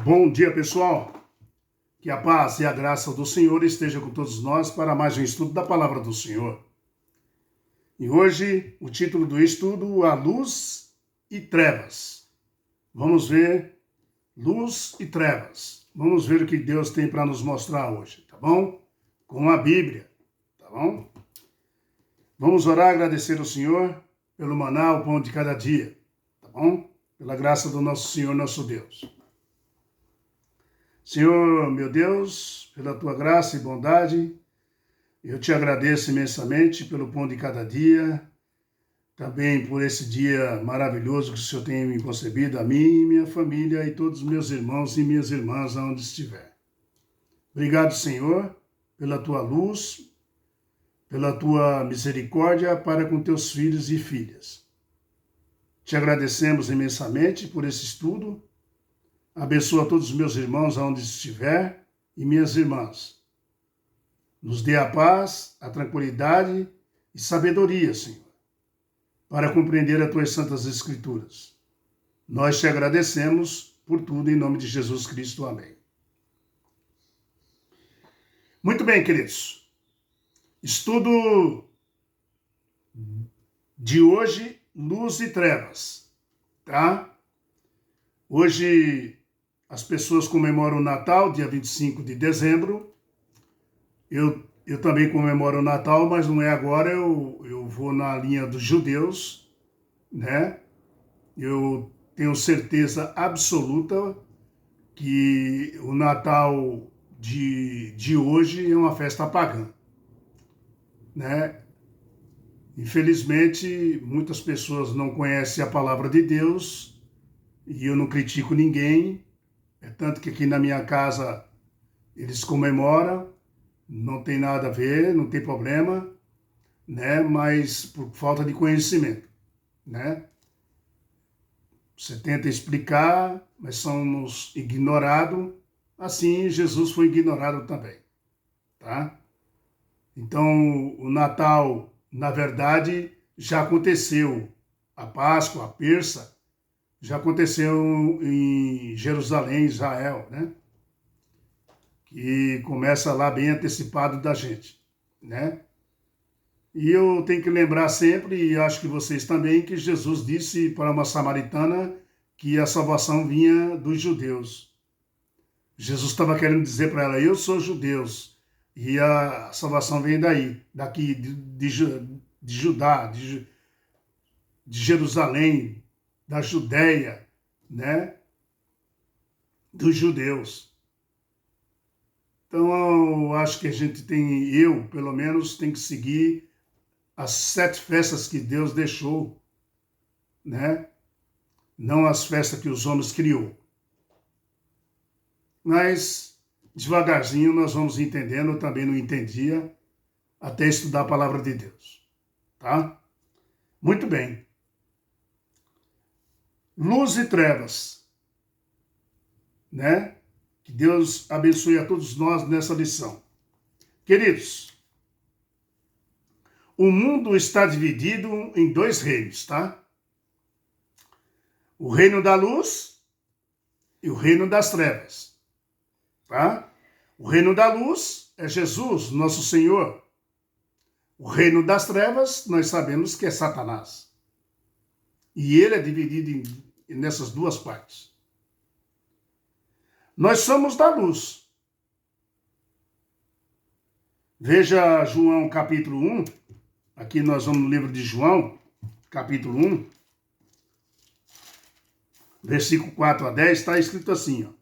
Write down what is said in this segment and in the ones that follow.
Bom dia, pessoal. Que a paz e a graça do Senhor esteja com todos nós para mais um estudo da Palavra do Senhor. E hoje, o título do estudo, A Luz e Trevas. Vamos ver luz e trevas. Vamos ver o que Deus tem para nos mostrar hoje, tá bom? Com a Bíblia, tá bom? Vamos orar e agradecer ao Senhor pelo maná, o pão de cada dia, tá bom? Pela graça do nosso Senhor, nosso Deus. Senhor, meu Deus, pela tua graça e bondade, eu te agradeço imensamente pelo pão de cada dia, também por esse dia maravilhoso que o Senhor tem me concebido, a mim, minha família e todos os meus irmãos e minhas irmãs aonde estiver. Obrigado, Senhor, pela tua luz, pela tua misericórdia para com teus filhos e filhas. Te agradecemos imensamente por esse estudo. Abençoa todos os meus irmãos aonde estiver e minhas irmãs. Nos dê a paz, a tranquilidade e sabedoria, Senhor, para compreender as tuas santas escrituras. Nós te agradecemos por tudo em nome de Jesus Cristo. Amém. Muito bem, queridos. Estudo de hoje, luz e trevas, tá? Hoje as pessoas comemoram o Natal, dia 25 de dezembro. Eu também comemoro o Natal, mas não é agora, eu vou na linha dos judeus, né? Eu tenho certeza absoluta que o Natal de hoje é uma festa pagã, né? Infelizmente, muitas pessoas não conhecem a palavra de Deus e eu não critico ninguém. É tanto que aqui na minha casa eles comemoram, não tem nada a ver, não tem problema, né? Mas por falta de conhecimento, né? Você tenta explicar, mas somos ignorados, assim Jesus foi ignorado também, tá? Então, o Natal, na verdade, já aconteceu. A Páscoa, a Persa, já aconteceu em Jerusalém, Israel, né? Que começa lá bem antecipado da gente, né? E eu tenho que lembrar sempre, e acho que vocês também, que Jesus disse para uma samaritana que a salvação vinha dos judeus. Jesus estava querendo dizer para ela, eu sou judeus, e a salvação vem daqui de Judá, de Jerusalém, da Judéia, né? Dos judeus. Então, eu acho que a gente eu, pelo menos, tem que seguir as 7 festas que Deus deixou, né? Não as festas que os homens criou. Mas, devagarzinho, nós vamos entendendo, eu também não entendia, até estudar a palavra de Deus, tá? Muito bem. Luz e trevas, né? Que Deus abençoe a todos nós nessa lição. Queridos, o mundo está dividido em 2 reinos, tá? O reino da luz e o reino das trevas, tá? O reino da luz é Jesus, nosso Senhor. O reino das trevas, nós sabemos que é Satanás. E ele é dividido nessas 2 partes. Nós somos da luz. Veja João capítulo 1. Aqui nós vamos no livro de João, capítulo 1. Versículo 4 a 10, está escrito assim, ó.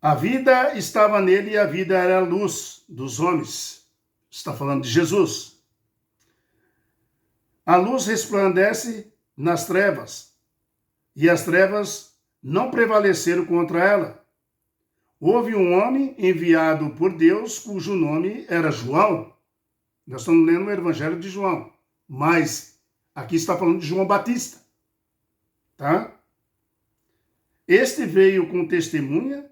A vida estava nele e a vida era a luz dos homens. Está falando de Jesus. A luz resplandece nas trevas, e as trevas não prevaleceram contra ela. Houve um homem enviado por Deus, cujo nome era João. Nós estamos lendo o Evangelho de João, mas aqui está falando de João Batista, tá? Este veio com testemunha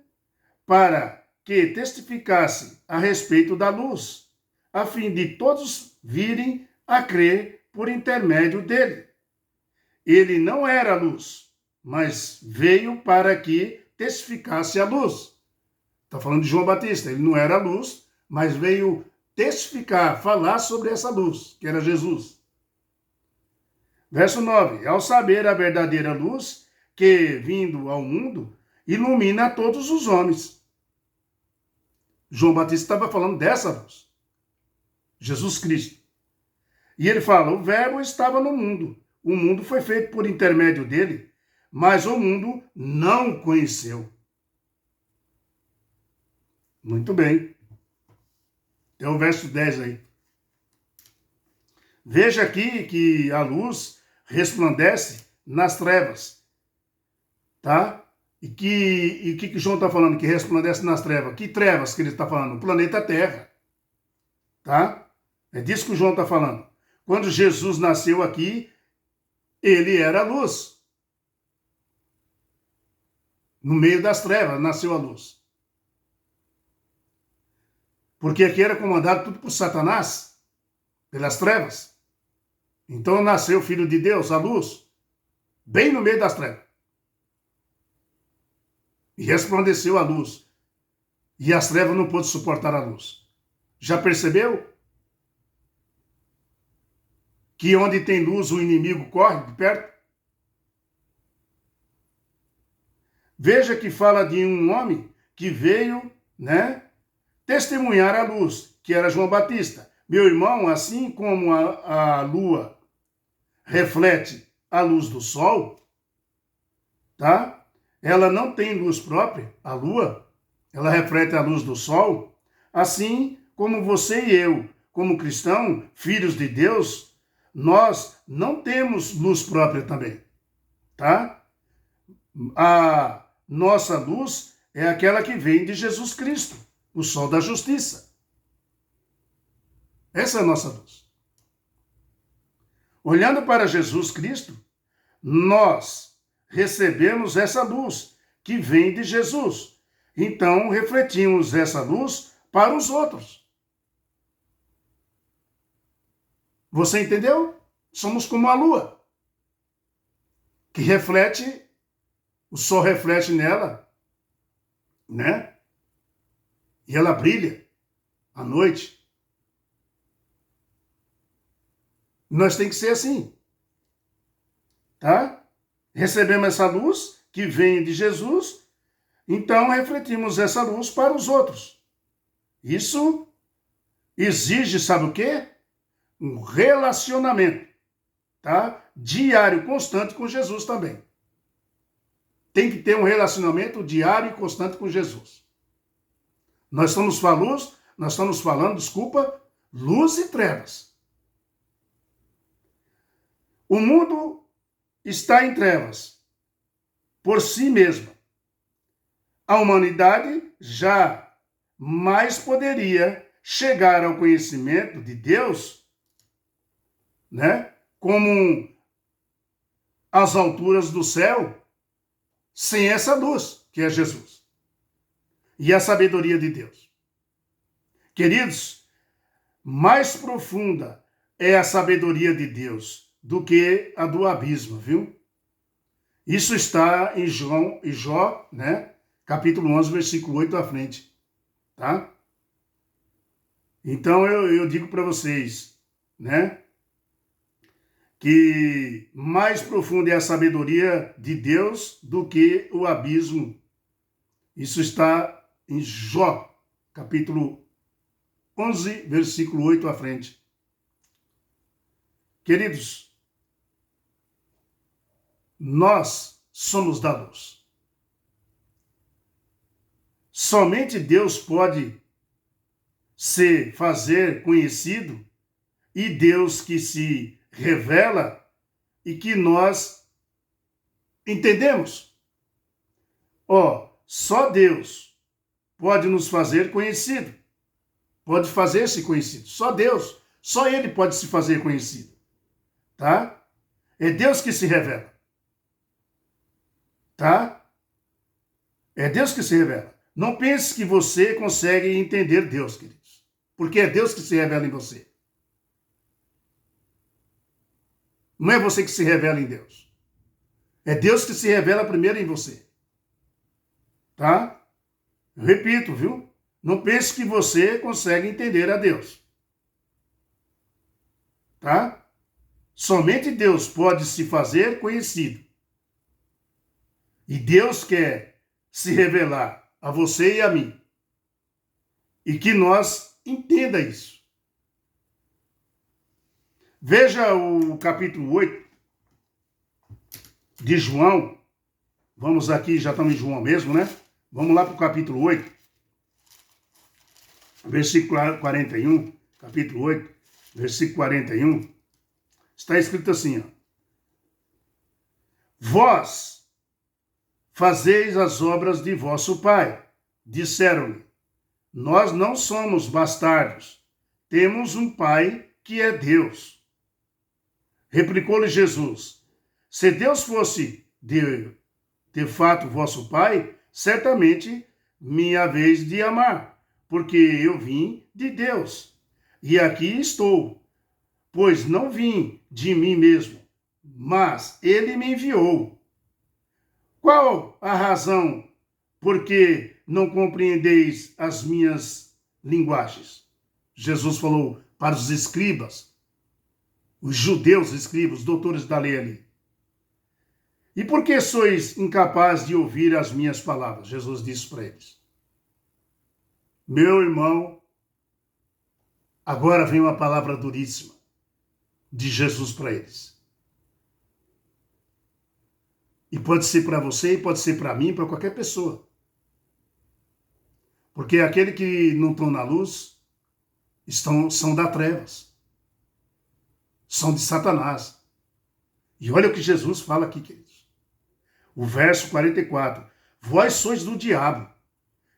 para que testificasse a respeito da luz, a fim de todos virem a crer por intermédio dele. Ele não era luz, mas veio para que testificasse a luz. Está falando de João Batista, ele não era a luz, mas veio testificar, falar sobre essa luz, que era Jesus. Verso 9, ao saber a verdadeira luz, que, vindo ao mundo, ilumina a todos os homens. João Batista estava falando dessa luz, Jesus Cristo. E ele fala, o verbo estava no mundo foi feito por intermédio dele, mas o mundo não o conheceu. Muito bem. Tem o verso 10 aí. Veja aqui que a luz resplandece nas trevas, tá? E que João está falando que resplandece nas trevas? Que trevas que ele está falando? O planeta Terra, tá? É disso que o João está falando. Quando Jesus nasceu aqui, ele era a luz. No meio das trevas nasceu a luz. Porque aqui era comandado tudo por Satanás, pelas trevas. Então nasceu o Filho de Deus, a luz, bem no meio das trevas. E resplandeceu a luz. E as trevas não pôde suportar a luz. Já percebeu? Que onde tem luz o inimigo corre de perto? Veja que fala de um homem que veio, testemunhar a luz, que era João Batista. Meu irmão, assim como a lua reflete a luz do sol, tá? Ela não tem luz própria, a lua, ela reflete a luz do sol, assim como você e eu, como cristão, filhos de Deus, nós não temos luz própria também, tá? A nossa luz é aquela que vem de Jesus Cristo, o sol da justiça. Essa é a nossa luz. Olhando para Jesus Cristo, nós recebemos essa luz que vem de Jesus. Então, refletimos essa luz para os outros. Você entendeu? Somos como a lua, que reflete, o sol reflete nela, E ela brilha à noite. Nós tem que ser assim, tá? Recebemos essa luz que vem de Jesus, então refletimos essa luz para os outros. Isso exige, sabe o quê? Um relacionamento, tá? Diário, constante com Jesus também. Tem que ter um relacionamento diário e constante com Jesus. Nós estamos falando, luz e trevas. O mundo está em trevas por si mesma. A humanidade jamais poderia chegar ao conhecimento de Deus, como as alturas do céu, sem essa luz, que é Jesus. E a sabedoria de Deus. Queridos, mais profunda é a sabedoria de Deus do que a do abismo, viu? Isso está em Jó, capítulo 11, versículo 8 à frente, tá? Então eu digo para vocês, que mais profunda é a sabedoria de Deus do que o abismo. Isso está em Jó, capítulo 11, versículo 8 à frente. Queridos, nós somos da luz. Somente Deus pode se fazer conhecido e Deus que se revela e que nós entendemos. Só Deus pode nos fazer conhecido. Pode fazer-se conhecido. Só Deus. Só Ele pode se fazer conhecido. Tá? É Deus que se revela. Tá? É Deus que se revela. Não pense que você consegue entender Deus, queridos. Porque é Deus que se revela em você. Não é você que se revela em Deus. É Deus que se revela primeiro em você. Tá? Eu repito, viu? Não pense que você consegue entender a Deus. Tá? Somente Deus pode se fazer conhecido. E Deus quer se revelar a você e a mim. E que nós entenda isso. Veja o capítulo 8 de João. Vamos aqui, já estamos em João mesmo, né? Vamos lá para o capítulo 8. Versículo 41. Capítulo 8, versículo 41. Está escrito assim, ó. Vós fazeis as obras de vosso pai. Disseram-lhe, nós não somos bastardos. Temos um pai que é Deus. Replicou-lhe Jesus, se Deus fosse de fato vosso pai, certamente me haveis de amar, porque eu vim de Deus. E aqui estou, pois não vim de mim mesmo, mas ele me enviou. Qual a razão por que não compreendeis as minhas linguagens? Jesus falou para os escribas, os judeus escribas, os doutores da lei ali. E por que sois incapazes de ouvir as minhas palavras? Jesus disse para eles. Meu irmão, agora vem uma palavra duríssima de Jesus para eles. E pode ser para você, e pode ser para mim, para qualquer pessoa. Porque aquele que não estão na luz são da trevas. São de Satanás. E olha o que Jesus fala aqui, queridos. O verso 44. Vós sois do diabo,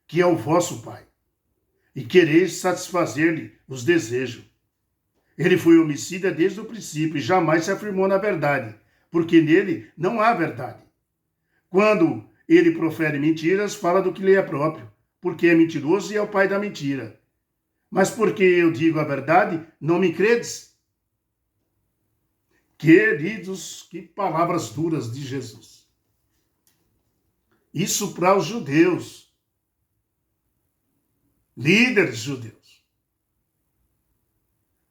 que é o vosso pai, e quereis satisfazer-lhe os desejos. Ele foi homicida desde o princípio e jamais se afirmou na verdade, porque nele não há verdade. Quando ele profere mentiras, fala do que lhe é próprio, porque é mentiroso e é o pai da mentira. Mas porque eu digo a verdade, não me credes? Queridos, que palavras duras de Jesus. Isso para os judeus, líderes judeus.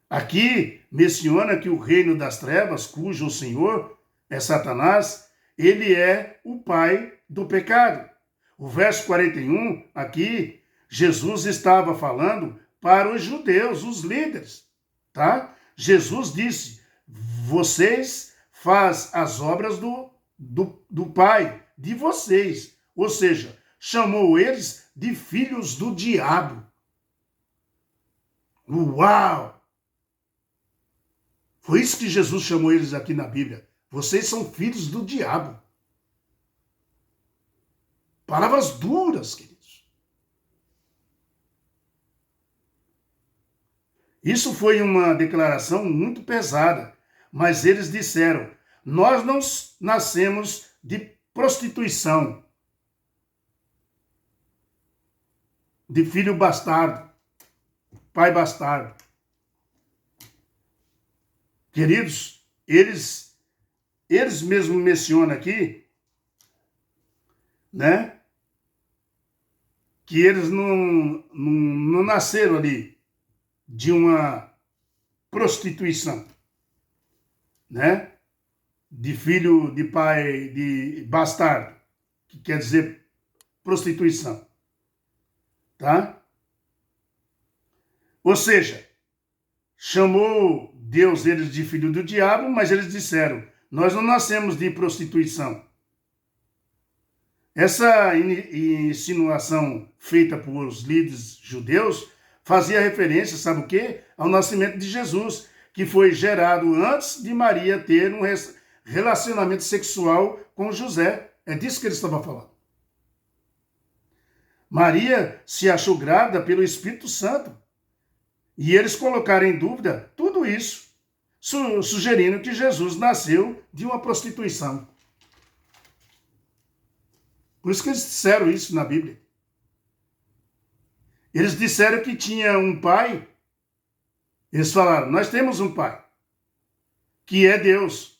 Aqui menciona que o reino das trevas, cujo Senhor é Satanás, ele é o pai do pecado. O verso 41, aqui, Jesus estava falando para os judeus, os líderes, tá? Jesus disse, vocês fazem as obras do pai, de vocês. Ou seja, chamou eles de filhos do diabo. Uau! Foi isso que Jesus chamou eles aqui na Bíblia. Vocês são filhos do diabo. Palavras duras, queridos. Isso foi uma declaração muito pesada, mas eles disseram, nós não nascemos de prostituição, de filho bastardo, pai bastardo. Queridos, eles mesmos mencionam aqui, né, que eles não nasceram ali de uma prostituição, né, de filho de pai de bastardo, que quer dizer prostituição, tá? Ou seja, chamou Deus eles de filho do diabo, mas eles disseram, nós não nascemos de prostituição. Essa insinuação feita por os líderes judeus fazia referência, sabe o quê? Ao nascimento de Jesus, que foi gerado antes de Maria ter um relacionamento sexual com José. É disso que ele estava falando. Maria se achou grávida pelo Espírito Santo. E eles colocaram em dúvida tudo isso, sugerindo que Jesus nasceu de uma prostituição. Por isso que eles disseram isso na Bíblia. Eles disseram que tinha um pai. Eles falaram, nós temos um pai, que é Deus.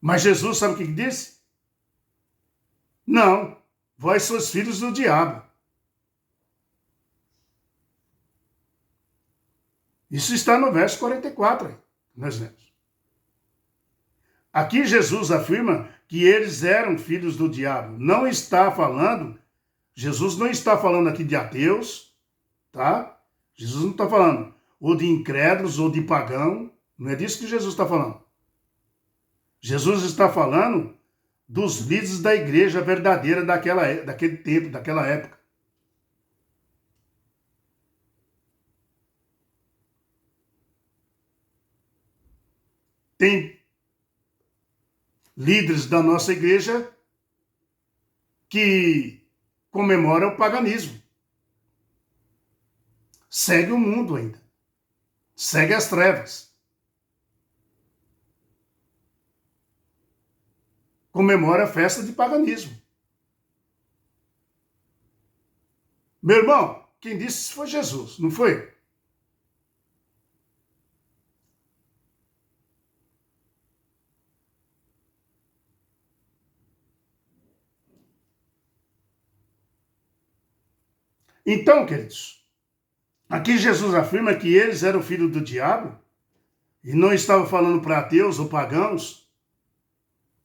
Mas Jesus sabe o que disse? Não, vós sois filhos do diabo. Isso está no verso 44, aí, nós lemos. Aqui Jesus afirma que eles eram filhos do diabo. Não está falando, Jesus não está falando aqui de ateus, tá? Jesus não está falando ou de incrédulos ou de pagão. Não é disso que Jesus está falando. Jesus está falando dos líderes da igreja verdadeira daquele tempo, daquela época. Tem líderes da nossa igreja que comemoram o paganismo. Segue o mundo ainda. Segue as trevas. Comemora a festa de paganismo. Meu irmão, quem disse isso foi Jesus, não foi? Então, queridos, aqui Jesus afirma que eles eram filhos do diabo e não estava falando para ateus ou pagãos,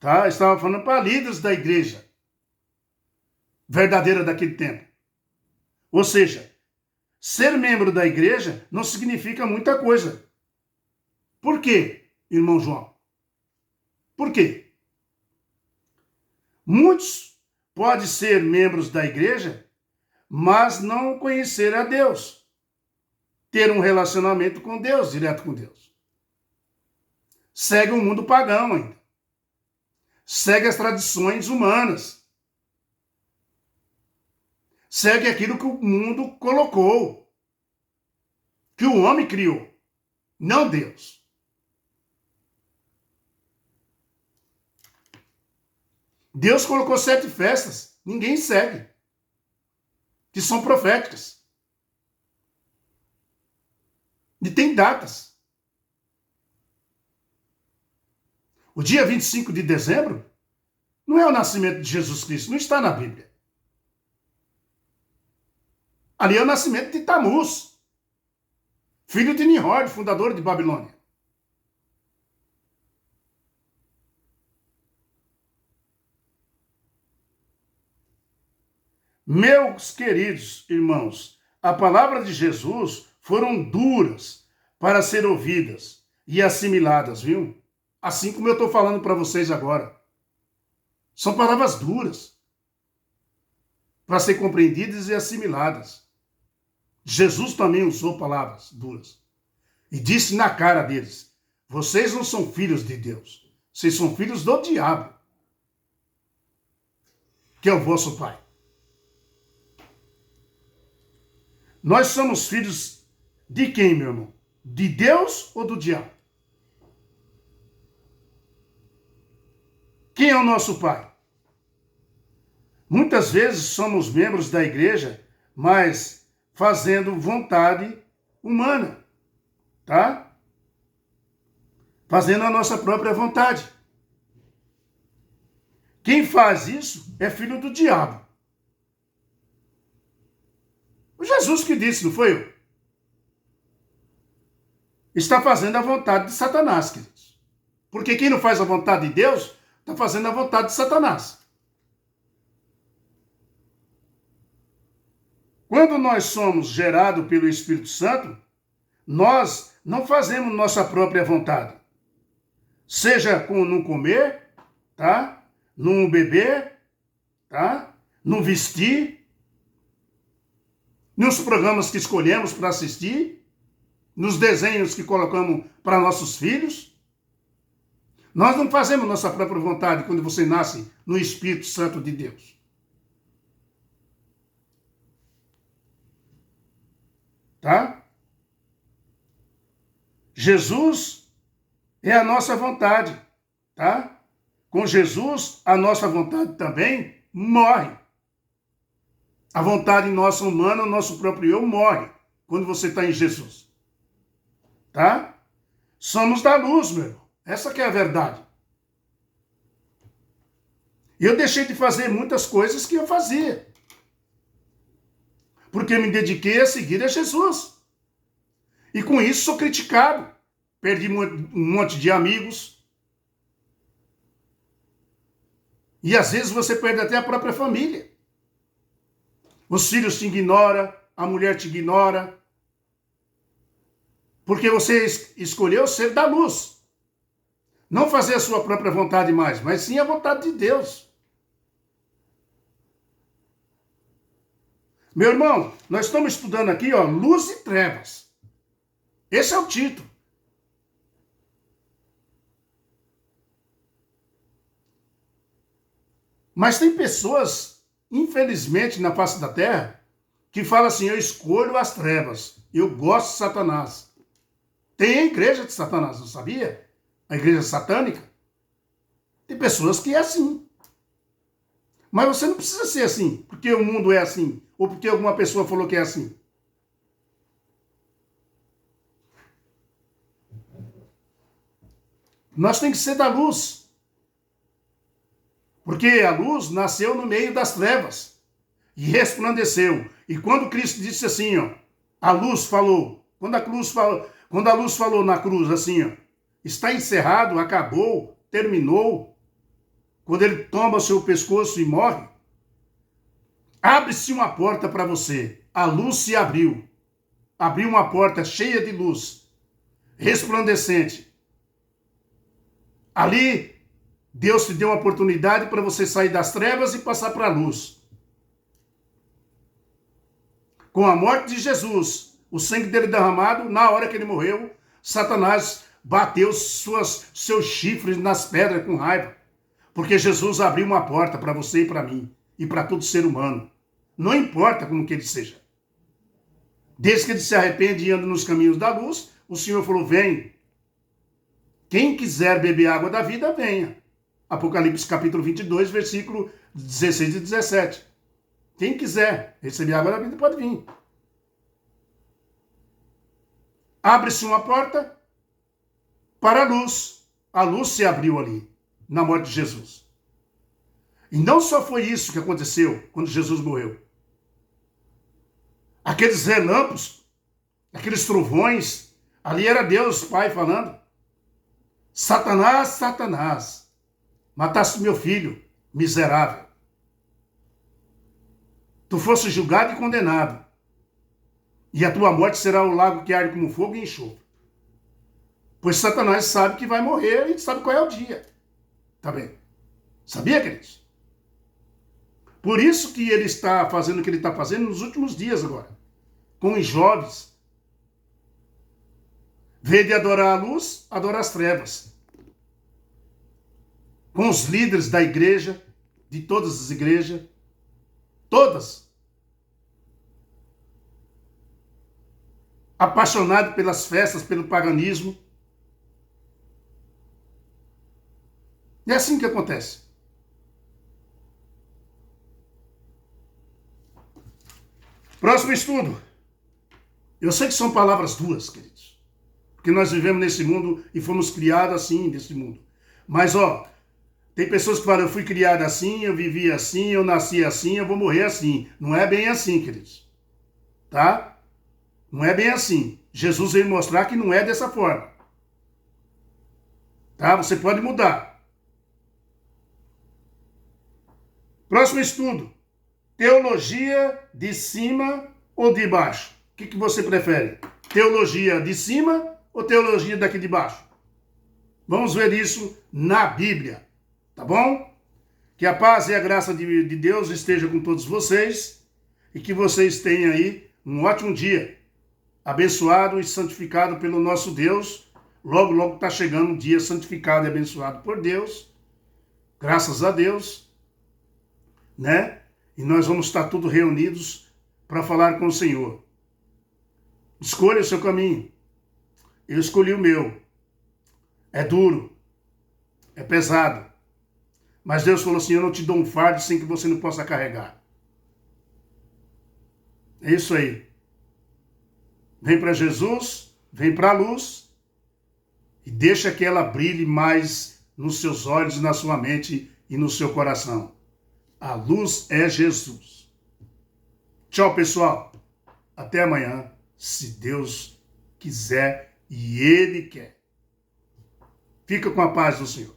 tá? Estava falando para líderes da igreja verdadeira daquele tempo. Ou seja, ser membro da igreja não significa muita coisa. Por quê, irmão João? Por quê? Muitos podem ser membros da igreja, mas não conhecer a Deus. Ter um relacionamento com Deus, direto com Deus. Segue o mundo pagão ainda. Segue as tradições humanas. Segue aquilo que o mundo colocou. Que o homem criou. Não Deus. Deus colocou 7 festas. Ninguém segue. Que são proféticas. E tem datas. O dia 25 de dezembro não é o nascimento de Jesus Cristo, não está na Bíblia. Ali é o nascimento de Tamuz, filho de Nimrod, fundador de Babilônia. Meus queridos irmãos, a palavra de Jesus foram duras para ser ouvidas e assimiladas, viu? Assim como eu estou falando para vocês agora. São palavras duras para ser compreendidas e assimiladas. Jesus também usou palavras duras e disse na cara deles: vocês não são filhos de Deus, vocês são filhos do diabo, que é o vosso pai. Nós somos filhos de quem, meu irmão? De Deus ou do diabo? Quem é o nosso pai? Muitas vezes somos membros da igreja, mas fazendo vontade humana, tá? Fazendo a nossa própria vontade. Quem faz isso é filho do diabo. O Jesus que disse, não foi eu? Está fazendo a vontade de Satanás, queridos. Porque quem não faz a vontade de Deus, está fazendo a vontade de Satanás. Quando nós somos gerados pelo Espírito Santo, nós não fazemos nossa própria vontade. Seja com não comer, tá? Não beber, tá? Não vestir, nos programas que escolhemos para assistir, nos desenhos que colocamos para nossos filhos. Nós não fazemos nossa própria vontade quando você nasce no Espírito Santo de Deus. Tá? Jesus é a nossa vontade, tá? Com Jesus, a nossa vontade também morre. A vontade nossa humana, o nosso próprio eu morre quando você está em Jesus. Tá? Somos da luz, meu irmão. Essa que é a verdade. E eu deixei de fazer muitas coisas que eu fazia. Porque eu me dediquei a seguir a Jesus. E com isso sou criticado. Perdi um monte de amigos. E às vezes você perde até a própria família. Os filhos te ignoram, a mulher te ignora. Porque você escolheu ser da luz. Não fazer a sua própria vontade mais, mas sim a vontade de Deus. Meu irmão, nós estamos estudando aqui, ó, luz e trevas. Esse é o título. Mas tem pessoas, infelizmente, na face da terra, que falam assim, eu escolho as trevas, eu gosto de Satanás. Tem a igreja de Satanás, não sabia? A igreja satânica. Tem pessoas que é assim. Mas você não precisa ser assim, porque o mundo é assim, ou porque alguma pessoa falou que é assim. Nós temos que ser da luz. Porque a luz nasceu no meio das trevas e resplandeceu. E quando Cristo disse assim, ó, a luz falou, quando a luz falou na cruz assim, ó, está encerrado, acabou, terminou, quando ele toma o seu pescoço e morre, abre-se uma porta para você. A luz se abriu. Abriu uma porta cheia de luz, resplandecente. Ali, Deus te deu uma oportunidade para você sair das trevas e passar para a luz. Com a morte de Jesus, o sangue dele derramado, na hora que ele morreu, Satanás bateu seus chifres nas pedras com raiva. Porque Jesus abriu uma porta para você e para mim, e para todo ser humano. Não importa como que ele seja. Desde que ele se arrepende e anda nos caminhos da luz, o Senhor falou, vem. Quem quiser beber água da vida, venha. Apocalipse capítulo 22, versículo 16 e 17. Quem quiser receber água da vida, pode vir. Abre-se uma porta para a luz. A luz se abriu ali, na morte de Jesus. E não só foi isso que aconteceu quando Jesus morreu. Aqueles relâmpagos, aqueles trovões, ali era Deus Pai falando. Satanás, Satanás, mataste meu filho, miserável. Tu foste julgado e condenado. E a tua morte será o lago que arde como fogo e enxofre. Pois Satanás sabe que vai morrer e sabe qual é o dia. Tá bem? Sabia, queridos? Por isso que ele está fazendo o que ele está fazendo nos últimos dias agora. Com os jovens. Vê de adorar a luz, adora as trevas. Com os líderes da igreja, de todas as igrejas. Todas. Apaixonado pelas festas, pelo paganismo. E é assim que acontece. Próximo estudo. Eu sei que são palavras duras, queridos. Porque nós vivemos nesse mundo e fomos criados assim, nesse mundo. Mas, ó, tem pessoas que falam, eu fui criado assim, eu vivi assim, eu nasci assim, eu vou morrer assim. Não é bem assim, queridos. Tá? Não é bem assim. Jesus veio mostrar que não é dessa forma. Tá? Você pode mudar. Próximo estudo. Teologia de cima ou de baixo? O que você prefere? Teologia de cima ou teologia daqui de baixo? Vamos ver isso na Bíblia. Tá bom? Que a paz e a graça de Deus esteja com todos vocês e que vocês tenham aí um ótimo dia, abençoado e santificado pelo nosso Deus. Logo, logo está chegando um dia santificado e abençoado por Deus, graças a Deus, né? E nós vamos estar todos reunidos para falar com o Senhor. Escolha o seu caminho. Eu escolhi o meu. É duro, é pesado. Mas Deus falou assim, eu não te dou um fardo sem que você não possa carregar. É isso aí. Vem para Jesus, vem para a luz e deixa que ela brilhe mais nos seus olhos e na sua mente e no seu coração. A luz é Jesus. Tchau, pessoal. Até amanhã, se Deus quiser e Ele quer. Fica com a paz do Senhor.